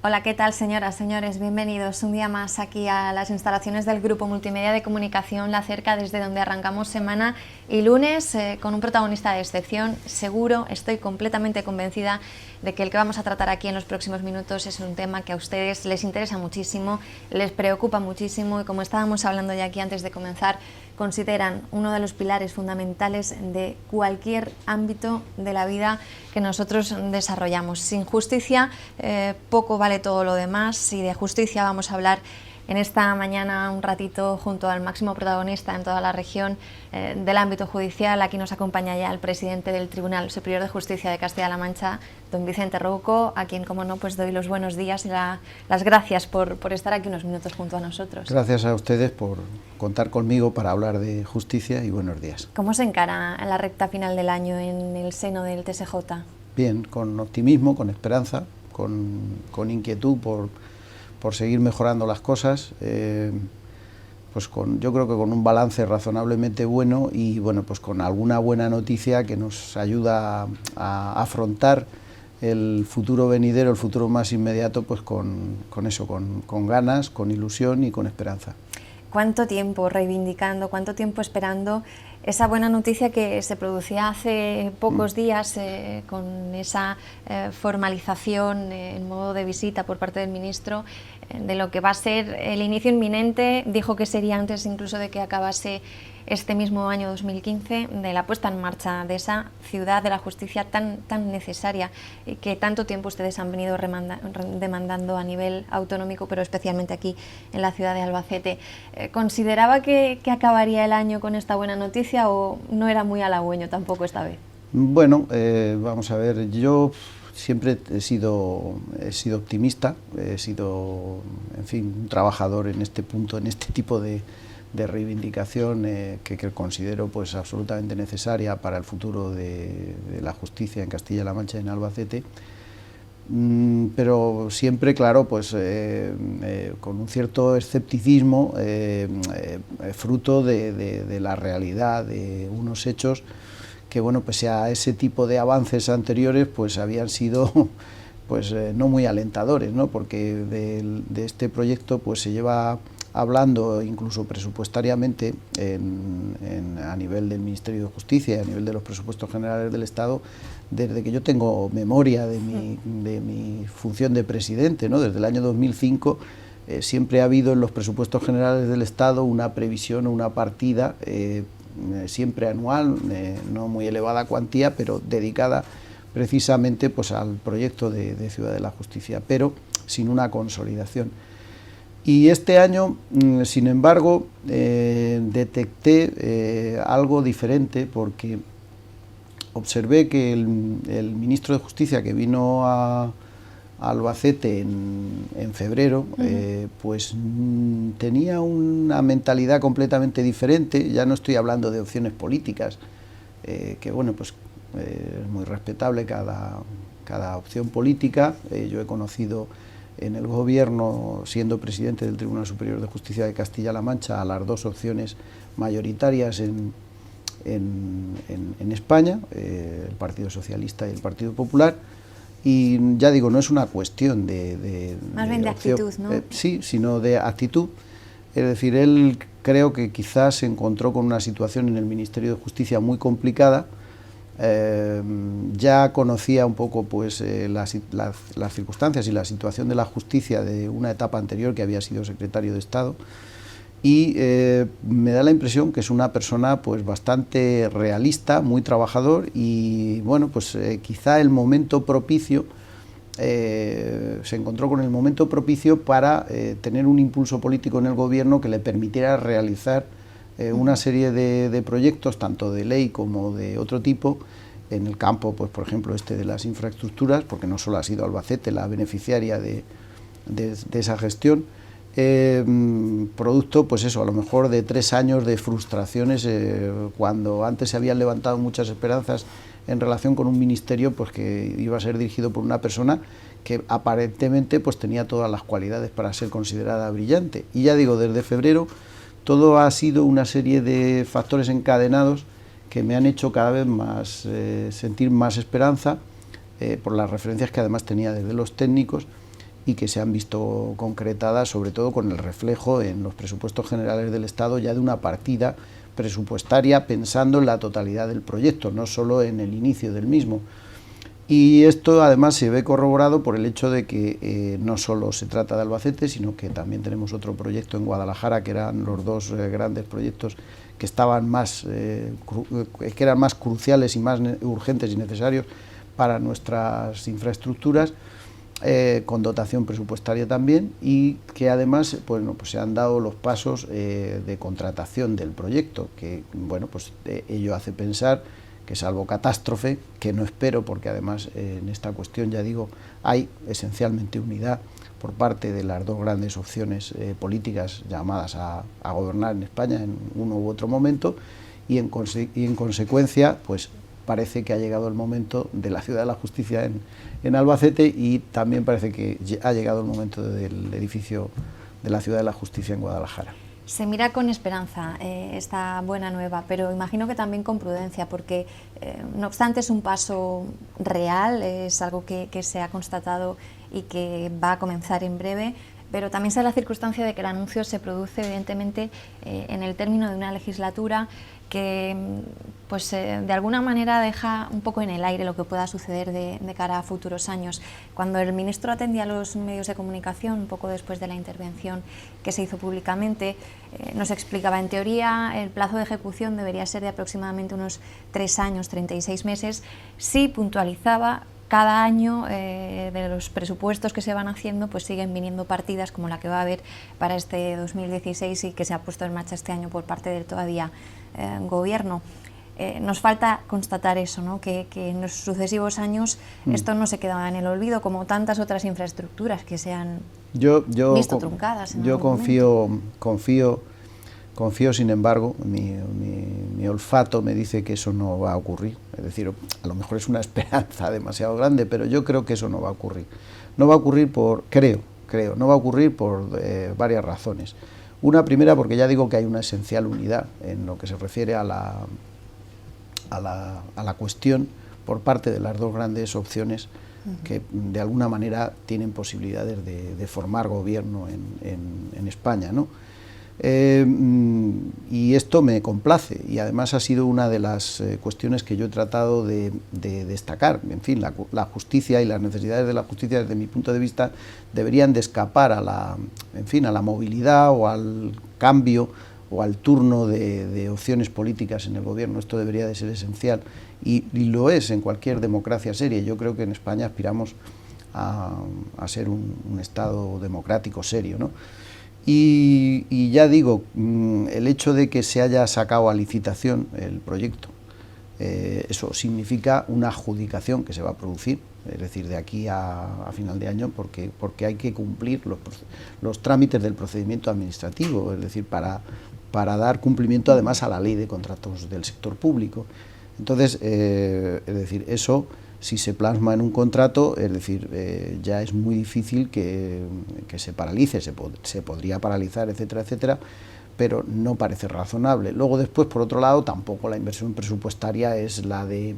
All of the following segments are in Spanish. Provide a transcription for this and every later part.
Hola, ¿qué tal, señoras, señores? Bienvenidos un día más aquí a las instalaciones del Grupo Multimedia de Comunicación La Cerca, desde donde arrancamos semana y lunes con un protagonista de excepción. Seguro, estoy completamente convencida de que el que vamos a tratar aquí en los próximos minutos es un tema que a ustedes les interesa muchísimo, les preocupa muchísimo y, como estábamos hablando ya aquí antes de comenzar, consideran uno de los pilares fundamentales de cualquier ámbito de la vida que nosotros desarrollamos. Sin justicia poco vale todo lo demás, y de justicia vamos a hablar en esta mañana un ratito junto al máximo protagonista en toda la región del ámbito judicial. Aquí nos acompaña ya el presidente del Tribunal Superior de Justicia de Castilla-La Mancha, don Vicente Rouco, a quien, como no, pues doy los buenos días y las gracias por estar aquí unos minutos junto a nosotros. Gracias a ustedes por contar conmigo para hablar de justicia, y buenos días. ¿Cómo se encara la recta final del año en el seno del TSJ? Bien, con optimismo, con esperanza, con inquietud por seguir mejorando las cosas, pues yo creo que con un balance razonablemente bueno y, bueno, pues con alguna buena noticia que nos ayuda a afrontar el futuro venidero, el futuro más inmediato, pues con ganas, con ilusión y con esperanza. ¿Cuánto tiempo reivindicando, cuánto tiempo esperando esa buena noticia que se producía hace pocos días con esa formalización en modo de visita por parte del ministro de lo que va a ser el inicio inminente? Dijo que sería antes incluso de que acabase este mismo año 2015, de la puesta en marcha de esa ciudad de la justicia tan necesaria, que tanto tiempo ustedes han venido demandando a nivel autonómico, pero especialmente aquí en la ciudad de Albacete. ¿Consideraba que acabaría el año con esta buena noticia, o no era muy halagüeño tampoco esta vez? Bueno, vamos a ver, yo siempre he sido optimista, he sido, en fin, un trabajador en este punto, en este tipo de reivindicación que considero pues absolutamente necesaria para el futuro de la justicia en Castilla-La Mancha y en Albacete, pero siempre, claro, pues con un cierto escepticismo, fruto de la realidad, de unos hechos que, bueno, pese a ese tipo de avances anteriores, pues habían sido pues no muy alentadores, ¿no? Porque de este proyecto pues se lleva hablando incluso presupuestariamente a nivel del Ministerio de Justicia y a nivel de los presupuestos generales del Estado desde que yo tengo memoria de mi función de presidente, ¿no? Desde el año 2005 siempre ha habido en los presupuestos generales del Estado una previsión o una partida siempre anual, no muy elevada cuantía, pero dedicada precisamente pues al proyecto de Ciudad de la Justicia, pero sin una consolidación. Y este año, sin embargo, detecté algo diferente, porque observé que el ministro de Justicia, que vino a Albacete en febrero, pues tenía una mentalidad completamente diferente. Ya no estoy hablando de opciones políticas, que, bueno, pues es muy respetable cada opción política. Yo he conocido en el gobierno, siendo presidente del Tribunal Superior de Justicia de Castilla-La Mancha, a las dos opciones mayoritarias en España, el Partido Socialista y el Partido Popular, y ya digo, no es una cuestión más bien de actitud, ¿no? Sí, sino de actitud. Es decir, él creo que quizás se encontró con una situación en el Ministerio de Justicia muy complicada. Ya conocía un poco pues las circunstancias y la situación de la justicia de una etapa anterior, que había sido secretario de Estado, y me da la impresión que es una persona pues bastante realista, muy trabajador, y bueno, pues quizá el momento propicio, se encontró con el momento propicio para tener un impulso político en el gobierno que le permitiera realizar una serie de proyectos, tanto de ley como de otro tipo, en el campo, pues por ejemplo de las infraestructuras, porque no solo ha sido Albacete la beneficiaria de esa gestión, producto, pues eso, a lo mejor de 3 años de frustraciones, cuando antes se habían levantado muchas esperanzas en relación con un ministerio pues que iba a ser dirigido por una persona que aparentemente pues tenía todas las cualidades para ser considerada brillante. Y ya digo, desde febrero todo ha sido una serie de factores encadenados que me han hecho cada vez más sentir más esperanza, por las referencias que además tenía desde los técnicos, y que se han visto concretadas sobre todo con el reflejo en los presupuestos generales del Estado ya de una partida presupuestaria pensando en la totalidad del proyecto, no solo en el inicio del mismo. Y esto además se ve corroborado por el hecho de que no solo se trata de Albacete, sino que también tenemos otro proyecto en Guadalajara, que eran los dos grandes proyectos que estaban que eran más cruciales y más urgentes y necesarios para nuestras infraestructuras, con dotación presupuestaria también, y que además bueno, pues se han dado los pasos de contratación del proyecto, que bueno, pues ello hace pensar que, salvo catástrofe, que no espero, porque además en esta cuestión, ya digo, hay esencialmente unidad por parte de las dos grandes opciones políticas llamadas a gobernar en España en uno u otro momento, y en consecuencia, pues parece que ha llegado el momento de la Ciudad de la Justicia en Albacete, y también parece que ha llegado el momento del edificio de la Ciudad de la Justicia en Guadalajara. Se mira con esperanza esta buena nueva, pero imagino que también con prudencia, porque no obstante es un paso real, es algo que se ha constatado y que va a comenzar en breve, pero también se da la circunstancia de que el anuncio se produce evidentemente en el término de una legislatura que pues, de alguna manera deja un poco en el aire lo que pueda suceder de cara a futuros años. Cuando el ministro atendía a los medios de comunicación, un poco después de la intervención que se hizo públicamente, nos explicaba, en teoría, el plazo de ejecución debería ser de aproximadamente unos 3 años, 36 meses, si puntualizaba cada año de los presupuestos que se van haciendo, pues siguen viniendo partidas como la que va a haber para este 2016 y que se ha puesto en marcha este año por parte del todavía gobierno. Nos falta constatar eso, ¿no? Que en los sucesivos años esto no se queda en el olvido, como tantas otras infraestructuras que se han visto truncadas. Yo confío, sin embargo, mi olfato me dice que eso no va a ocurrir. Es decir, a lo mejor es una esperanza demasiado grande, pero yo creo que eso no va a ocurrir. No va a ocurrir no va a ocurrir por varias razones. Una primera, porque ya digo que hay una esencial unidad en lo que se refiere a la cuestión por parte de las dos grandes opciones que de alguna manera tienen posibilidades de formar gobierno en España, ¿no? Y esto me complace, y además ha sido una de las cuestiones que yo he tratado de destacar. En fin, la justicia y las necesidades de la justicia, desde mi punto de vista, deberían de escapar a la movilidad o al cambio o al turno de opciones políticas en el gobierno. Esto debería de ser esencial, y lo es en cualquier democracia seria. Yo creo que en España aspiramos a ser un Estado democrático serio, ¿no? Y ya digo, el hecho de que se haya sacado a licitación el proyecto, eso significa una adjudicación que se va a producir, es decir, de aquí a final de año, porque hay que cumplir los trámites del procedimiento administrativo, es decir, para dar cumplimiento además a la ley de contratos del sector público. Entonces, es decir, eso, si se plasma en un contrato, es decir, ya es muy difícil que se paralice, se podría paralizar, etcétera, etcétera, pero no parece razonable. Luego después, por otro lado, tampoco la inversión presupuestaria es la de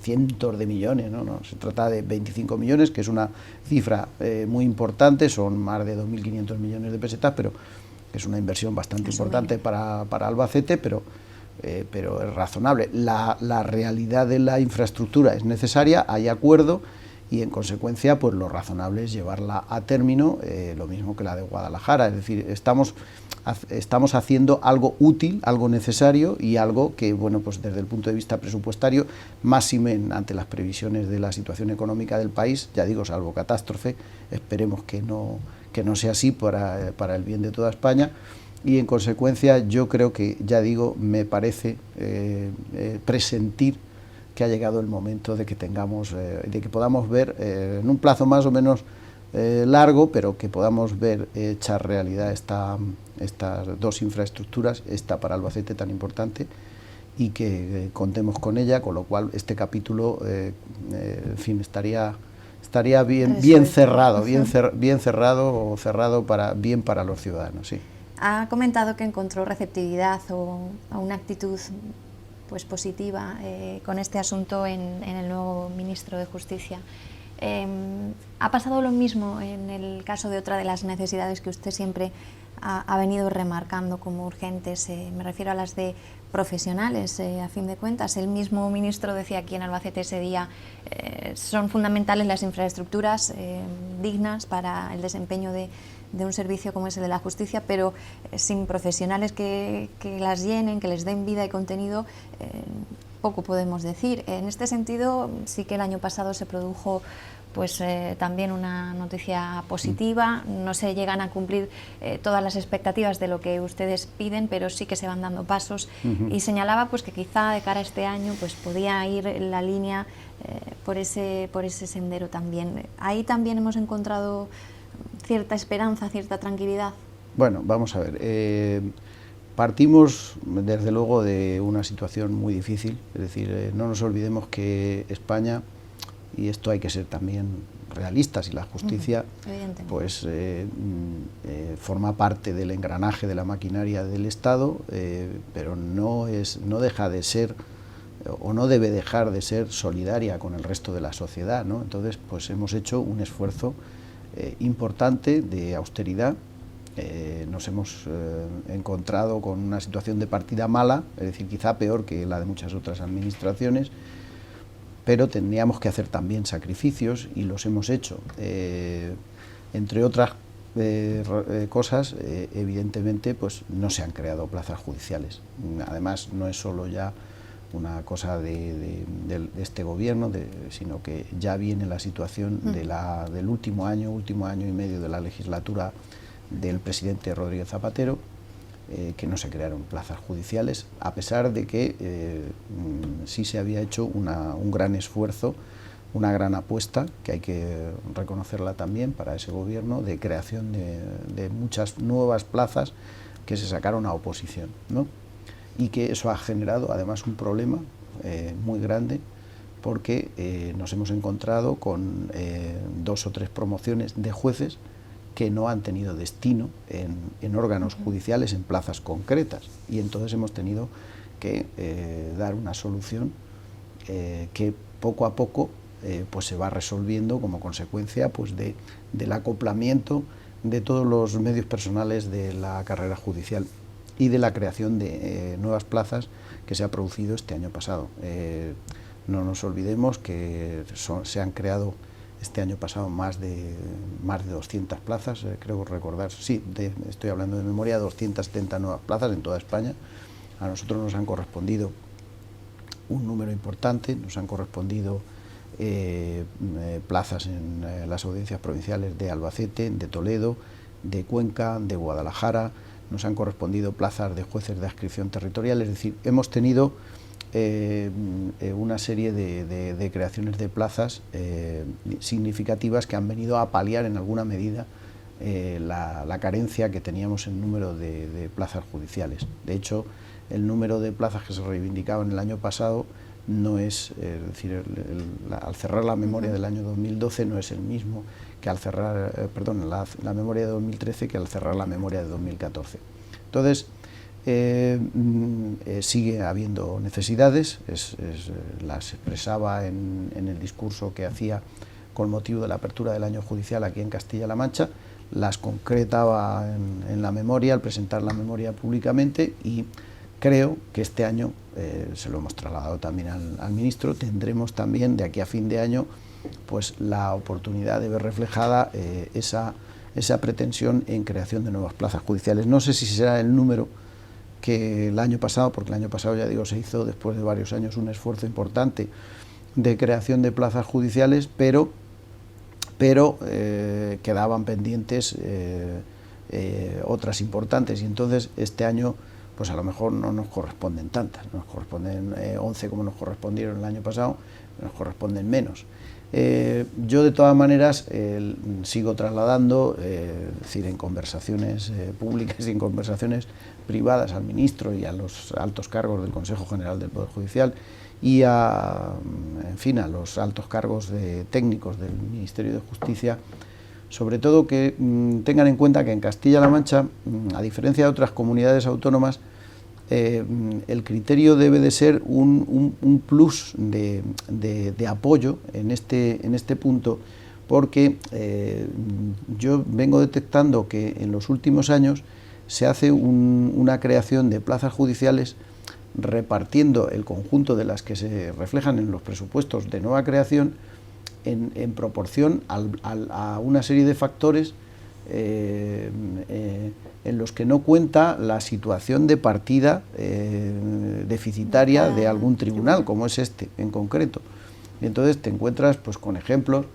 cientos de millones, ¿no? Se trata de 25 millones, que es una cifra muy importante, son más de 2.500 millones de pesetas, pero es una inversión bastante importante para Albacete, pero es razonable. La realidad de la infraestructura es necesaria, hay acuerdo, y en consecuencia pues lo razonable es llevarla a término, lo mismo que la de Guadalajara. Es decir, estamos haciendo algo útil, algo necesario, y algo que, bueno, pues desde el punto de vista presupuestario, máxime ante las previsiones de la situación económica del país, ya digo, salvo catástrofe, esperemos que no sea así, para el bien de toda España. Y en consecuencia yo creo que, ya digo, me parece presentir que ha llegado el momento de que podamos ver en un plazo más o menos largo, pero que podamos ver hecha realidad estas dos infraestructuras, esta para Albacete tan importante, y que contemos con ella, con lo cual este capítulo, en fin, estaría bien cerrado, o cerrado para los ciudadanos, sí. Ha comentado que encontró receptividad o una actitud pues positiva con este asunto en el nuevo ministro de Justicia. ¿Ha pasado lo mismo en el caso de otra de las necesidades que usted siempre ha venido remarcando como urgentes? Me refiero a las de profesionales, a fin de cuentas. El mismo ministro decía aquí en Albacete ese día, son fundamentales las infraestructuras dignas para el desempeño de un servicio como es el de la justicia, pero sin profesionales que las llenen, que les den vida y contenido, poco podemos decir. En este sentido, sí que el año pasado se produjo pues también una noticia positiva. No se llegan a cumplir todas las expectativas de lo que ustedes piden, pero sí que se van dando pasos. Y señalaba pues que quizá de cara a este año pues podía ir la línea por ese sendero también. Ahí también hemos encontrado cierta esperanza, cierta tranquilidad. Bueno, vamos a ver. Partimos, desde luego, de una situación muy difícil. Es decir, no nos olvidemos que España, y esto hay que ser también realistas, y la justicia pues forma parte del engranaje de la maquinaria del Estado, pero no deja de ser o no debe dejar de ser solidaria con el resto de la sociedad, ¿no? Entonces, pues hemos hecho un esfuerzo importante de austeridad. Nos hemos encontrado con una situación de partida mala, es decir, quizá peor que la de muchas otras administraciones, pero tendríamos que hacer también sacrificios y los hemos hecho. Entre otras cosas, evidentemente, pues no se han creado plazas judiciales. Además, no es solo ya una cosa de este gobierno, sino que ya viene la situación del último año y medio de la legislatura del presidente Rodríguez Zapatero, que no se crearon plazas judiciales, a pesar de que sí se había hecho un gran esfuerzo, una gran apuesta, que hay que reconocerla también para ese gobierno, de creación de muchas nuevas plazas que se sacaron a oposición, ¿no? Y que eso ha generado además un problema muy grande, porque nos hemos encontrado con 2 o 3 promociones de jueces que no han tenido destino en órganos judiciales, en plazas concretas, y entonces hemos tenido que dar una solución que poco a poco pues se va resolviendo como consecuencia pues del acoplamiento de todos los medios personales de la carrera judicial y de la creación de nuevas plazas que se ha producido este año pasado. No nos olvidemos que se han creado este año pasado más de 200 plazas, creo recordar, sí, estoy hablando de memoria, 270 nuevas plazas en toda España. A nosotros nos han correspondido un número importante, nos han correspondido plazas en las audiencias provinciales de Albacete, de Toledo, de Cuenca, de Guadalajara, nos han correspondido plazas de jueces de adscripción territorial, es decir, hemos tenido una serie de creaciones de plazas significativas que han venido a paliar en alguna medida la carencia que teníamos en número de plazas judiciales. De hecho, el número de plazas que se reivindicaban el año pasado no es, decir, al cerrar la memoria del año 2012 no es el mismo que al cerrar, la memoria de 2013 que al cerrar la memoria de 2014. Entonces, sigue habiendo necesidades, las expresaba en el discurso que hacía con motivo de la apertura del año judicial aquí en Castilla-La Mancha, las concretaba en la memoria al presentar la memoria públicamente, y creo que este año, se lo hemos trasladado también al ministro, tendremos también de aquí a fin de año pues la oportunidad de ver reflejada esa pretensión en creación de nuevas plazas judiciales. No sé si será el número que el año pasado, porque el año pasado, ya digo, se hizo después de varios años un esfuerzo importante de creación de plazas judiciales, pero quedaban pendientes otras importantes, y entonces este año pues a lo mejor no nos corresponden tantas, nos corresponden 11 como nos correspondieron el año pasado, nos corresponden menos. Yo de todas maneras sigo trasladando, es decir, en conversaciones públicas y en conversaciones privadas al ministro y a los altos cargos del Consejo General del Poder Judicial y en fin, a los altos cargos técnicos del Ministerio de Justicia, sobre todo que tengan en cuenta que en Castilla-La Mancha, a diferencia de otras comunidades autónomas, el criterio debe de ser un plus de apoyo en este punto, porque yo vengo detectando que en los últimos años se hace una creación de plazas judiciales repartiendo el conjunto de las que se reflejan en los presupuestos de nueva creación en proporción a una serie de factores en los que no cuenta la situación de partida deficitaria de algún tribunal, como es este en concreto. Y entonces te encuentras pues con ejemplos,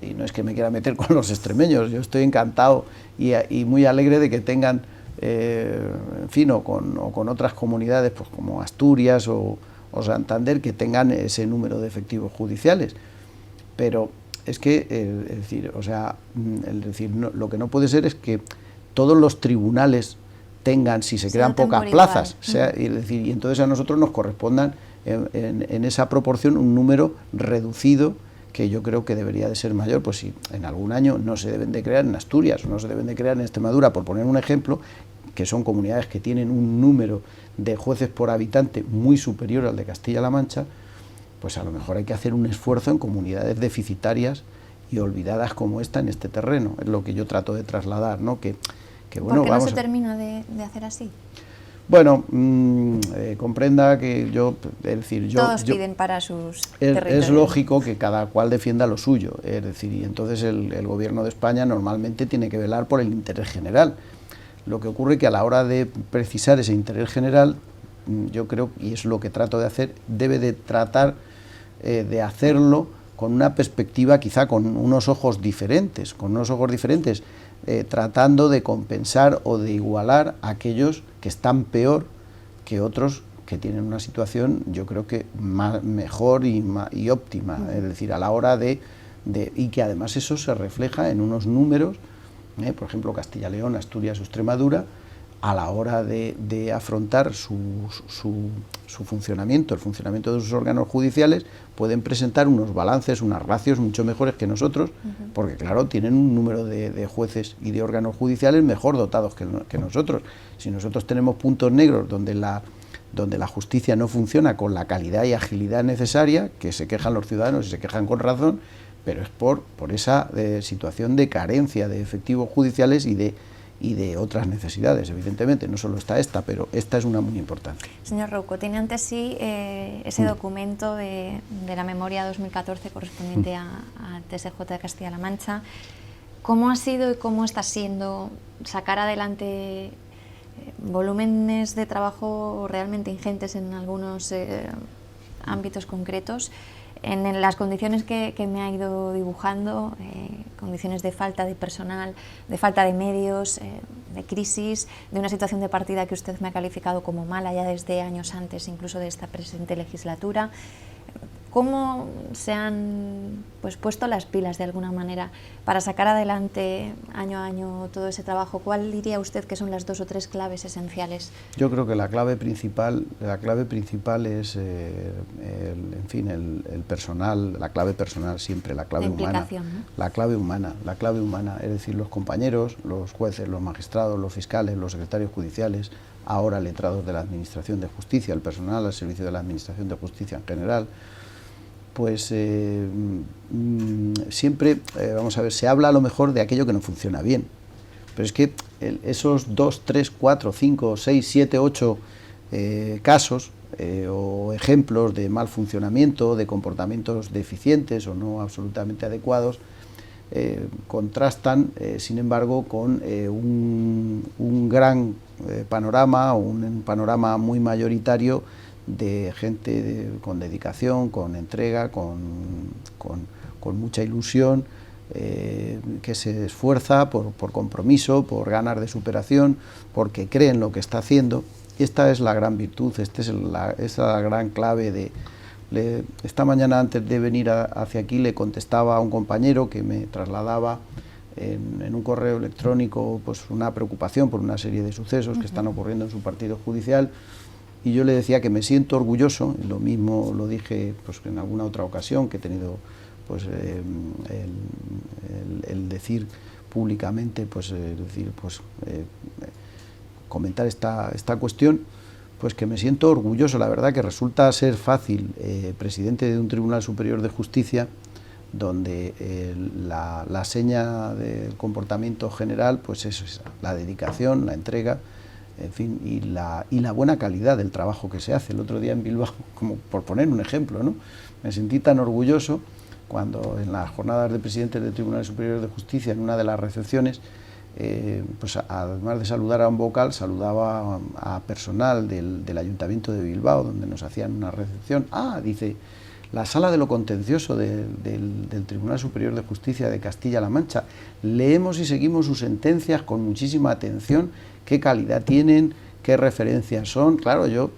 y no es que me quiera meter con los extremeños, yo estoy encantado y muy alegre de que tengan, en fin, o con otras comunidades pues como Asturias o Santander, que tengan ese número de efectivos judiciales. Pero es que, lo que no puede ser es que todos los tribunales tengan, si se crean pocas plazas, y entonces a nosotros nos correspondan en esa proporción un número reducido, que yo creo que debería de ser mayor. Pues si en algún año no se deben de crear en Asturias o no se deben de crear en Extremadura, por poner un ejemplo, que son comunidades que tienen un número de jueces por habitante muy superior al de Castilla-La Mancha, pues a lo mejor hay que hacer un esfuerzo en comunidades deficitarias y olvidadas como esta en este terreno. Es lo que yo trato de trasladar, ¿no? Que bueno, ¿por qué no se termina de hacer así? Bueno, comprenda que todos piden para sus territorios. Es lógico que cada cual defienda lo suyo, es decir, y entonces el gobierno de España normalmente tiene que velar por el interés general. Lo que ocurre que a la hora de precisar ese interés general, yo creo, y es lo que trato de hacer, debe de tratar de hacerlo con una perspectiva, quizá con unos ojos diferentes, tratando de compensar o de igualar a aquellos que están peor que otros que tienen una situación, yo creo que mejor y óptima, es decir, a la hora y que además eso se refleja en unos números, por ejemplo, Castilla-León, Asturias o Extremadura, a la hora de afrontar su funcionamiento, el funcionamiento de sus órganos judiciales, pueden presentar unos balances, unas ratios mucho mejores que nosotros, porque claro, tienen un número de jueces y de órganos judiciales mejor dotados que nosotros. Si nosotros tenemos puntos negros donde la justicia no funciona con la calidad y agilidad necesaria, que se quejan los ciudadanos y se quejan con razón, pero es por esa situación de carencia de efectivos judiciales y de otras necesidades. Evidentemente, no solo está esta, pero esta es una muy importante. Señor Rouco, tiene ante sí ese documento de la memoria 2014 correspondiente al TSJ de Castilla-La Mancha. ¿Cómo ha sido y cómo está siendo sacar adelante volúmenes de trabajo realmente ingentes en algunos ámbitos concretos, en las condiciones que me ha ido dibujando, condiciones de falta de personal, de falta de medios, de crisis, de una situación de partida que usted me ha calificado como mala ya desde años antes, incluso de esta presente legislatura? ¿Cómo se han puesto las pilas de alguna manera para sacar adelante año a año todo ese trabajo? ¿Cuál diría usted que son las 2 o 3 claves esenciales? Yo creo que la clave principal es, el personal, la clave personal siempre, la clave humana, ¿no? La clave humana, es decir, los compañeros, los jueces, los magistrados, los fiscales, los secretarios judiciales, ahora letrados de la Administración de Justicia, el personal al servicio de la Administración de Justicia en general. Pues siempre, vamos a ver, se habla a lo mejor de aquello que no funciona bien, pero es que esos 2, 3, 4, 5, 6, 7, 8 casos o ejemplos de mal funcionamiento, de comportamientos deficientes o no absolutamente adecuados, contrastan, sin embargo, con un gran panorama, un panorama muy mayoritario de gente con dedicación, con entrega, con mucha ilusión, que se esfuerza por compromiso, por ganas de superación, porque cree en lo que está haciendo. Esta es la gran virtud, esta es la gran clave. Esta mañana, antes de venir hacia aquí, le contestaba a un compañero que me trasladaba en un correo electrónico pues una preocupación por una serie de sucesos que están ocurriendo en su partido judicial. Y yo le decía que me siento orgulloso, y lo mismo lo dije pues en alguna otra ocasión, que he tenido pues el decir públicamente, comentar esta cuestión, Pues que me siento orgulloso, la verdad que resulta ser fácil presidente de un Tribunal Superior de Justicia donde la seña del comportamiento general pues es esa, la dedicación, la entrega, en fin, y la buena calidad del trabajo que se hace. El otro día en Bilbao, como por poner un ejemplo, ¿no?, me sentí tan orgulloso cuando en las jornadas de presidentes de Tribunales Superiores de Justicia, en una de las recepciones, pues además de saludar a un vocal, saludaba a personal del Ayuntamiento de Bilbao, donde nos hacían una recepción. Dice, la Sala de lo Contencioso del Tribunal Superior de Justicia de Castilla-La Mancha. Leemos y seguimos sus sentencias con muchísima atención, qué calidad tienen, qué referencias son. Claro, yo,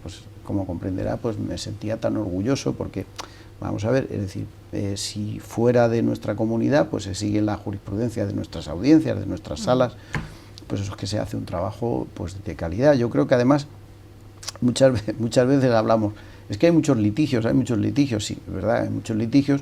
pues como comprenderá, pues me sentía tan orgulloso porque, vamos a ver, es decir, si fuera de nuestra comunidad, pues se sigue la jurisprudencia de nuestras audiencias, de nuestras salas, pues eso es que se hace un trabajo pues de calidad. Yo creo que además muchas veces hablamos, es que hay muchos litigios, sí, ¿verdad? Hay muchos litigios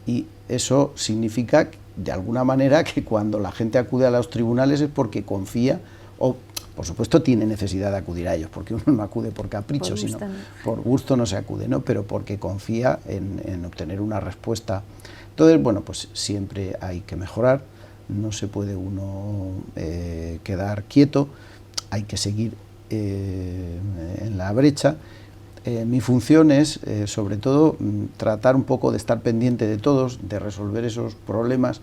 y eso significa de alguna manera que cuando la gente acude a los tribunales es porque confía o, por supuesto, tiene necesidad de acudir a ellos, porque uno no acude por capricho, sino por gusto no se acude, ¿no?, pero porque confía en obtener una respuesta. Entonces, bueno, pues siempre hay que mejorar, no se puede uno quedar quieto, hay que seguir en la brecha. Mi función es, sobre todo, tratar un poco de estar pendiente de todos, de resolver esos problemas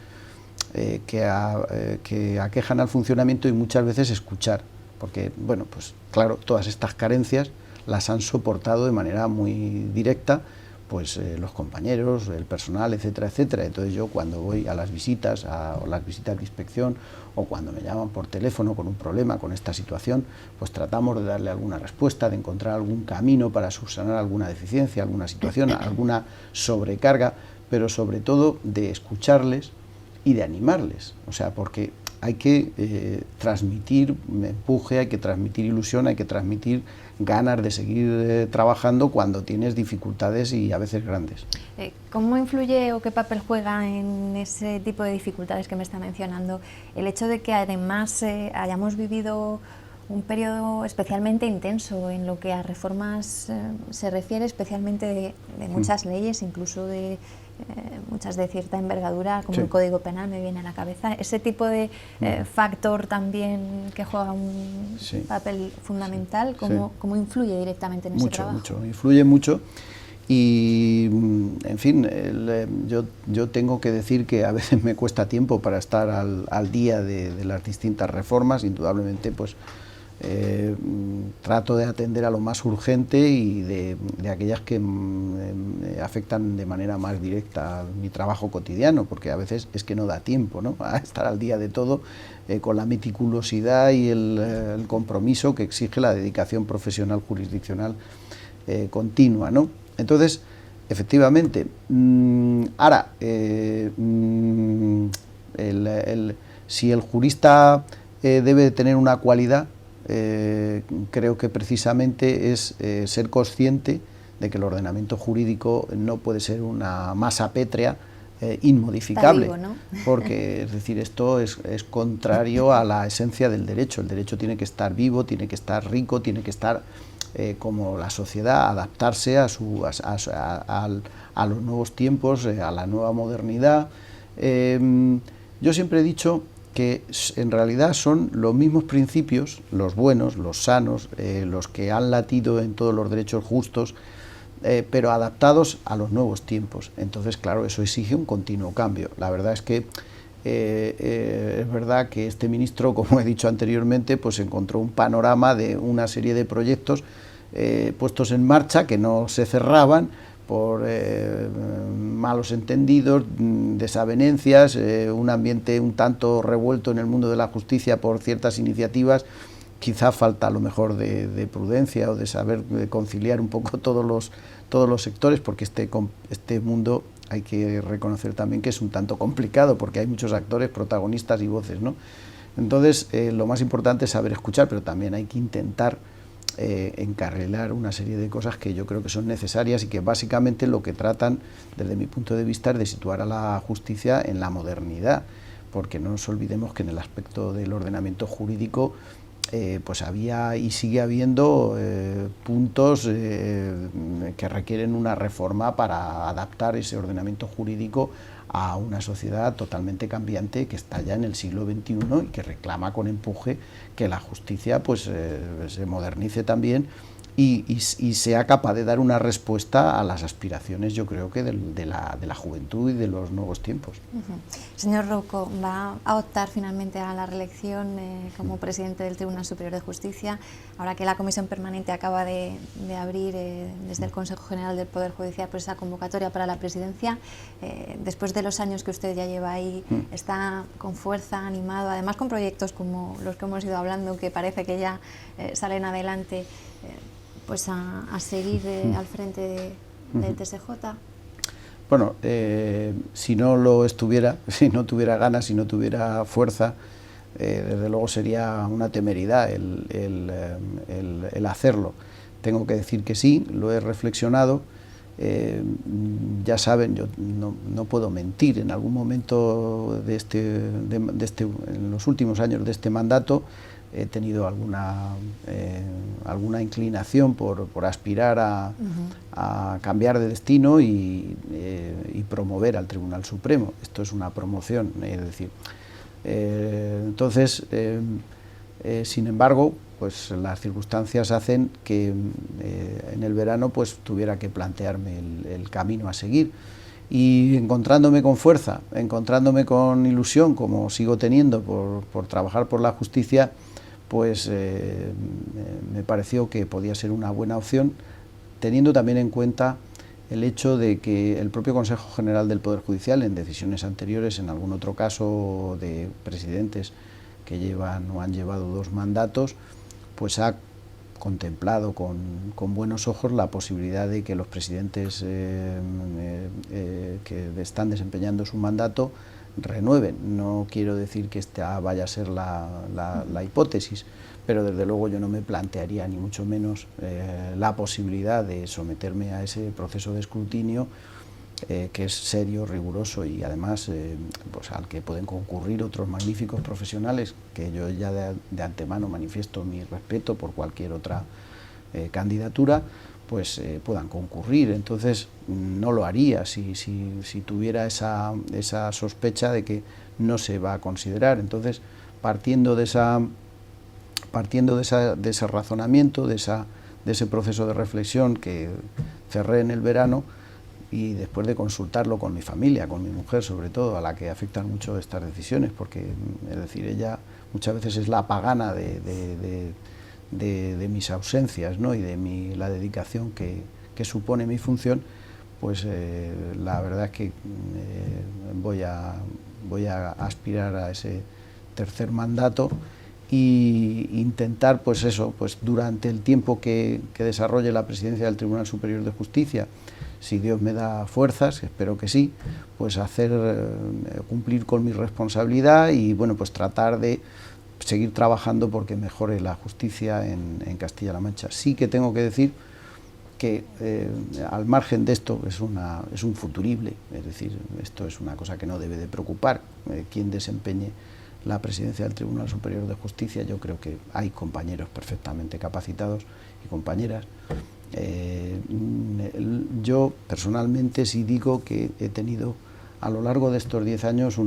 que aquejan al funcionamiento y muchas veces escuchar, porque, bueno, pues claro, todas estas carencias las han soportado de manera muy directa pues los compañeros, el personal, etcétera, etcétera. Entonces yo cuando voy a las visitas, o las visitas de inspección, o cuando me llaman por teléfono con un problema, con esta situación, pues tratamos de darle alguna respuesta, de encontrar algún camino para subsanar alguna deficiencia, alguna situación, alguna sobrecarga, pero sobre todo de escucharles y de animarles, o sea, porque hay que transmitir empuje, hay que transmitir ilusión, hay que transmitir ganas de seguir trabajando cuando tienes dificultades y a veces grandes. ¿Cómo influye o qué papel juega en ese tipo de dificultades que me está mencionando el hecho de que además hayamos vivido un periodo especialmente intenso en lo que a reformas se refiere, especialmente de muchas leyes, incluso de muchas de cierta envergadura, como el Código Penal me viene a la cabeza? Ese tipo de factor también que juega un papel fundamental, ¿cómo influye directamente en ese trabajo? Mucho, influye mucho. Y, en fin, yo tengo que decir que a veces me cuesta tiempo para estar al día de las distintas reformas. Indudablemente, pues trato de atender a lo más urgente y de aquellas que afectan de manera más directa a mi trabajo cotidiano, porque a veces es que no da tiempo, ¿no?, a estar al día de todo con la meticulosidad y el compromiso que exige la dedicación profesional jurisdiccional continua, ¿no? Entonces, efectivamente, ahora, si el jurista debe tener una cualidad, creo que precisamente es ser consciente de que el ordenamiento jurídico no puede ser una masa pétrea inmodificable, vivo, ¿no? Porque, es decir, esto es contrario a la esencia del derecho. El derecho tiene que estar vivo, tiene que estar rico, tiene que estar como la sociedad, adaptarse a los nuevos tiempos, a la nueva modernidad. Yo siempre he dicho que en realidad son los mismos principios, los buenos, los sanos, los que han latido en todos los derechos justos, pero adaptados a los nuevos tiempos. Entonces, claro, eso exige un continuo cambio. La verdad es que es verdad que este ministro, como he dicho anteriormente, pues encontró un panorama de una serie de proyectos puestos en marcha que no se cerraban por malos entendidos, desavenencias, un ambiente un tanto revuelto en el mundo de la justicia por ciertas iniciativas. Quizá falta a lo mejor de prudencia o de saber conciliar un poco todos los sectores, porque este mundo hay que reconocer también que es un tanto complicado, porque hay muchos actores, protagonistas y voces, ¿no? Entonces, lo más importante es saber escuchar, pero también hay que intentar encarrilar una serie de cosas que yo creo que son necesarias y que básicamente lo que tratan, desde mi punto de vista, es de situar a la justicia en la modernidad, porque no nos olvidemos que en el aspecto del ordenamiento jurídico pues había y sigue habiendo puntos que requieren una reforma para adaptar ese ordenamiento jurídico a una sociedad totalmente cambiante que está ya en el siglo XXI y que reclama con empuje que la justicia pues se modernice también y sea capaz de dar una respuesta a las aspiraciones, yo creo que de la juventud y de los nuevos tiempos. Señor Rouco, ¿va a optar finalmente a la reelección como presidente del Tribunal Superior de Justicia, ahora que la Comisión Permanente acaba de abrir desde el Consejo General del Poder Judicial pues esa convocatoria para la presidencia? Después de los años que usted ya lleva ahí, ¿está con fuerza, animado, además con proyectos como los que hemos ido hablando, que parece que ya salen adelante, pues a seguir al frente del TSJ? Bueno, si no lo estuviera, si no tuviera ganas, si no tuviera fuerza, desde luego sería una temeridad el hacerlo. Tengo que decir que sí, lo he reflexionado. Ya saben, yo no puedo mentir. En algún momento en los últimos años de este mandato he tenido alguna inclinación por aspirar a cambiar de destino y promover al Tribunal Supremo. Esto es una promoción, es decir. Entonces, sin embargo, pues las circunstancias hacen que en el verano pues tuviera que plantearme el camino a seguir. Y encontrándome con fuerza, encontrándome con ilusión, como sigo teniendo por trabajar por la justicia, pues me pareció que podía ser una buena opción, teniendo también en cuenta el hecho de que el propio Consejo General del Poder Judicial, en decisiones anteriores, en algún otro caso de presidentes que llevan o han llevado 2 mandatos, pues ha contemplado con buenos ojos la posibilidad de que los presidentes que están desempeñando su mandato renueven. No quiero decir que esta vaya a ser la hipótesis, pero desde luego yo no me plantearía ni mucho menos la posibilidad de someterme a ese proceso de escrutinio que es serio, riguroso y además pues al que pueden concurrir otros magníficos profesionales, que yo ya de antemano manifiesto mi respeto por cualquier otra candidatura, pues puedan concurrir. Entonces no lo haría si tuviera esa sospecha de que no se va a considerar. Entonces, partiendo de ese razonamiento, de ese proceso de reflexión que cerré en el verano, y después de consultarlo con mi familia, con mi mujer sobre todo, a la que afectan mucho estas decisiones, porque es decir, ella muchas veces es la pagana de mis ausencias, ¿no? Y de la dedicación que supone mi función, pues la verdad es que voy a aspirar a ese tercer mandato e intentar, pues eso, pues durante el tiempo que desarrolle la presidencia del Tribunal Superior de Justicia, si Dios me da fuerzas, espero que sí, pues cumplir con mi responsabilidad y bueno, pues tratar de seguir trabajando porque mejore la justicia en Castilla-La Mancha. Sí que tengo que decir que al margen de esto es un futurible, es decir, esto es una cosa que no debe de preocupar quien desempeñe la presidencia del Tribunal Superior de Justicia. Yo creo que hay compañeros perfectamente capacitados y compañeras. Yo personalmente sí digo que he tenido a lo largo de estos 10 años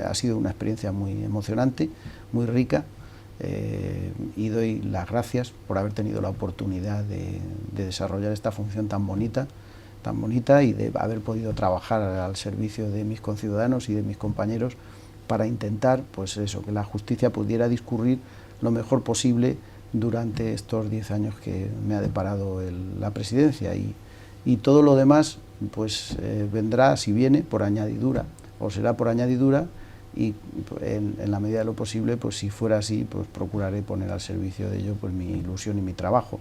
ha sido una experiencia muy emocionante, muy rica, y doy las gracias por haber tenido la oportunidad de desarrollar esta función tan bonita y de haber podido trabajar al servicio de mis conciudadanos y de mis compañeros para intentar, pues eso, que la justicia pudiera discurrir lo mejor posible durante estos 10 años que me ha deparado la presidencia, y todo lo demás pues vendrá, si viene, por añadidura, o será por añadidura, y en la medida de lo posible, pues si fuera así, pues procuraré poner al servicio de ello pues mi ilusión y mi trabajo.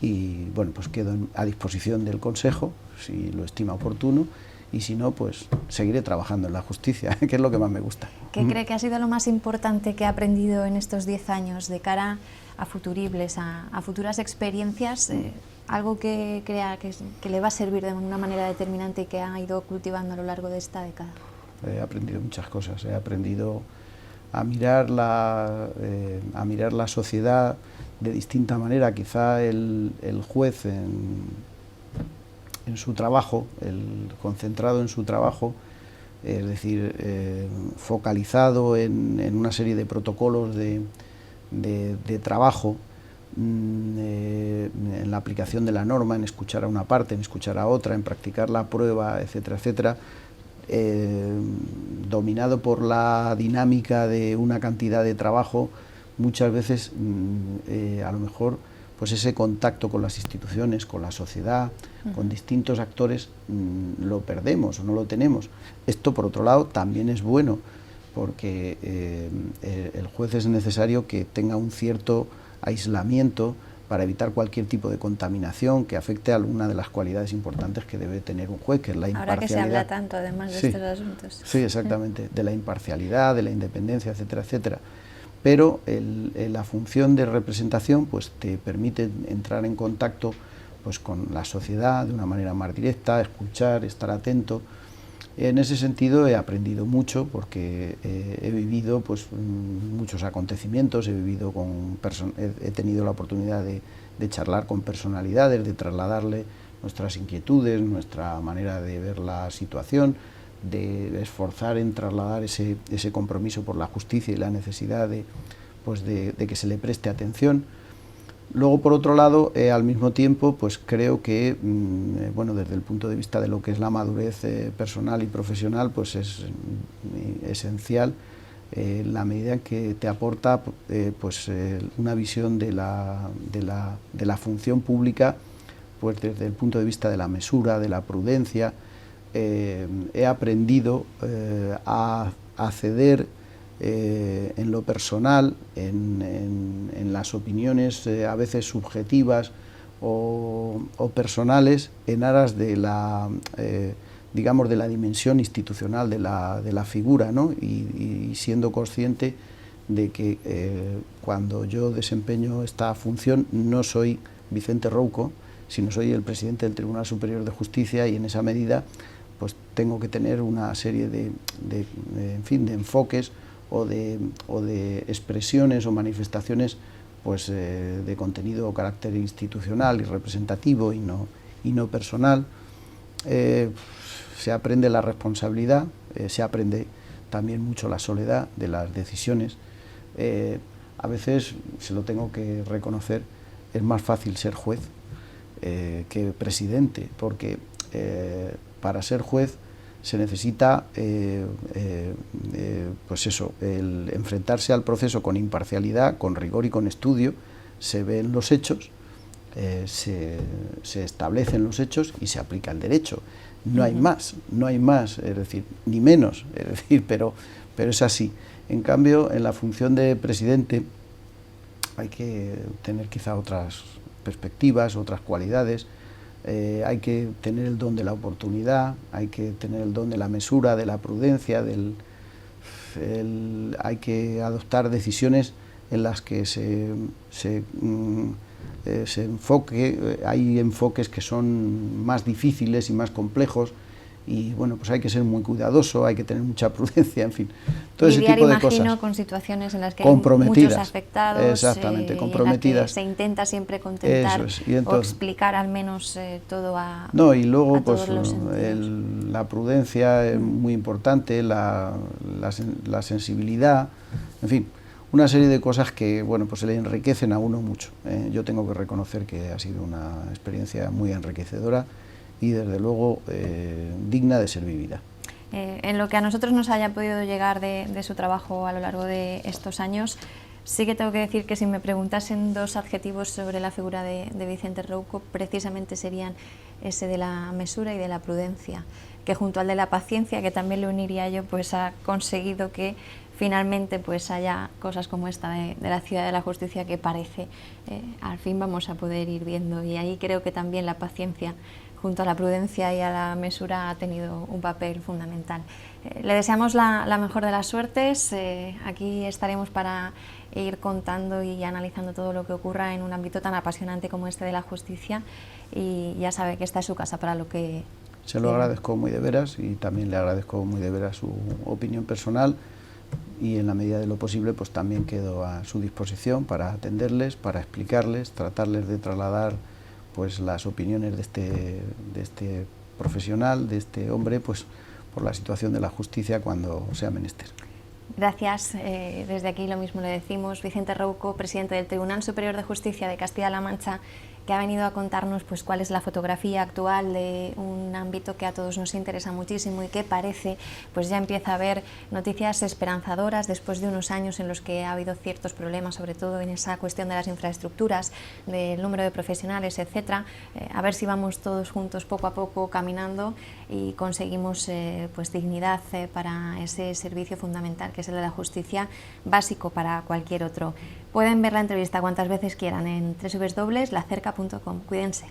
Y bueno, pues quedo a disposición del Consejo, si lo estima oportuno, y si no, pues seguiré trabajando en la justicia, que es lo que más me gusta. ¿Qué cree que ha sido lo más importante que ha aprendido en estos 10 años de cara a futuribles, a futuras experiencias? Algo que crea que le va a servir de una manera determinante y que ha ido cultivando a lo largo de esta década. He aprendido muchas cosas, he aprendido a mirar la sociedad de distinta manera. Quizá el juez en su trabajo, concentrado en su trabajo, es decir, focalizado en una serie de protocolos de trabajo, en la aplicación de la norma, en escuchar a una parte, en escuchar a otra, en practicar la prueba, etcétera, etcétera, dominado por la dinámica de una cantidad de trabajo, muchas veces a lo mejor pues ese contacto con las instituciones, con la sociedad, con distintos actores, lo perdemos o no lo tenemos. Esto, por otro lado, también es bueno, porque el juez es necesario que tenga un cierto aislamiento para evitar cualquier tipo de contaminación que afecte a alguna de las cualidades importantes que debe tener un juez, que es la imparcialidad. Ahora que se habla tanto, además, de estos asuntos. Sí, exactamente, de la imparcialidad, de la independencia, etcétera, etcétera. Pero la función de representación pues te permite entrar en contacto pues con la sociedad de una manera más directa, escuchar, estar atento. En ese sentido he aprendido mucho, porque he vivido pues muchos acontecimientos, he tenido la oportunidad de charlar con personalidades, de trasladarle nuestras inquietudes, nuestra manera de ver la situación, de esforzar en trasladar ese compromiso por la justicia y la necesidad de que se le preste atención. Luego, por otro lado, al mismo tiempo, pues creo que, bueno, desde el punto de vista de lo que es la madurez personal y profesional, pues es esencial la medida en que te aporta una visión de la función pública, pues desde el punto de vista de la mesura, de la prudencia. He aprendido a ceder en lo personal, en las opiniones a veces subjetivas o personales, en aras de la digamos de la dimensión institucional de la figura, ¿no? Y siendo consciente de que cuando yo desempeño esta función no soy Vicente Rouco, sino soy el presidente del Tribunal Superior de Justicia, y en esa medida pues tengo que tener una serie de enfoques o de expresiones o manifestaciones pues de contenido o carácter institucional y representativo y no personal. Se aprende la responsabilidad, se aprende también mucho la soledad de las decisiones. A veces, se lo tengo que reconocer, es más fácil ser juez que presidente, porque para ser juez se necesita pues eso, el enfrentarse al proceso con imparcialidad, con rigor y con estudio. Se ven los hechos, se establecen los hechos y se aplica el derecho. No hay más, es decir, ni menos, es decir, pero es así. En cambio, en la función de presidente hay que tener quizá otras perspectivas, otras cualidades. Hay que tener el don de la oportunidad, hay que tener el don de la mesura, de la prudencia, hay que adoptar decisiones en las que se enfoque. Hay enfoques que son más difíciles y más complejos, y bueno, pues hay que ser muy cuidadoso, hay que tener mucha prudencia, en fin, todo ese tipo de cosas. Imagino, con situaciones en las que hay muchos afectados, exactamente, comprometidas, en las que se intenta siempre contentar o explicar al menos todo a no, y luego a todos pues los sentidos. La prudencia es muy importante, la sensibilidad, en fin, una serie de cosas que, bueno, pues se le enriquecen a uno mucho. Yo tengo que reconocer que ha sido una experiencia muy enriquecedora y desde luego digna de ser vivida. En lo que a nosotros nos haya podido llegar de su trabajo a lo largo de estos años, sí que tengo que decir que si me preguntasen dos adjetivos sobre la figura de Vicente Rouco, precisamente serían ese de la mesura y de la prudencia, que junto al de la paciencia, que también lo uniría yo, pues ha conseguido que finalmente pues haya cosas como esta de la Ciudad de la Justicia, que parece al fin vamos a poder ir viendo, y ahí creo que también la paciencia junto a la prudencia y a la mesura ha tenido un papel fundamental. Le deseamos la mejor de las suertes. Aquí estaremos para ir contando y analizando todo lo que ocurra en un ámbito tan apasionante como este de la justicia, y ya sabe que esta es su casa para lo que se lo agradezco muy de veras, y también le agradezco muy de veras su opinión personal, y en la medida de lo posible pues también quedo a su disposición para atenderles, para explicarles, tratarles de trasladar pues las opiniones de este profesional, de este hombre, pues por la situación de la justicia cuando sea menester. Gracias. Desde aquí lo mismo le decimos. Vicente Rouco, presidente del Tribunal Superior de Justicia de Castilla-La Mancha, que ha venido a contarnos pues cuál es la fotografía actual de un ámbito que a todos nos interesa muchísimo y que parece pues ya empieza a haber noticias esperanzadoras después de unos años en los que ha habido ciertos problemas, sobre todo en esa cuestión de las infraestructuras, del número de profesionales, etcétera. A ver si vamos todos juntos poco a poco caminando y conseguimos pues dignidad para ese servicio fundamental que es el de la justicia, básico para cualquier otro. Pueden ver la entrevista cuantas veces quieran en www.lacerca.com. Cuídense.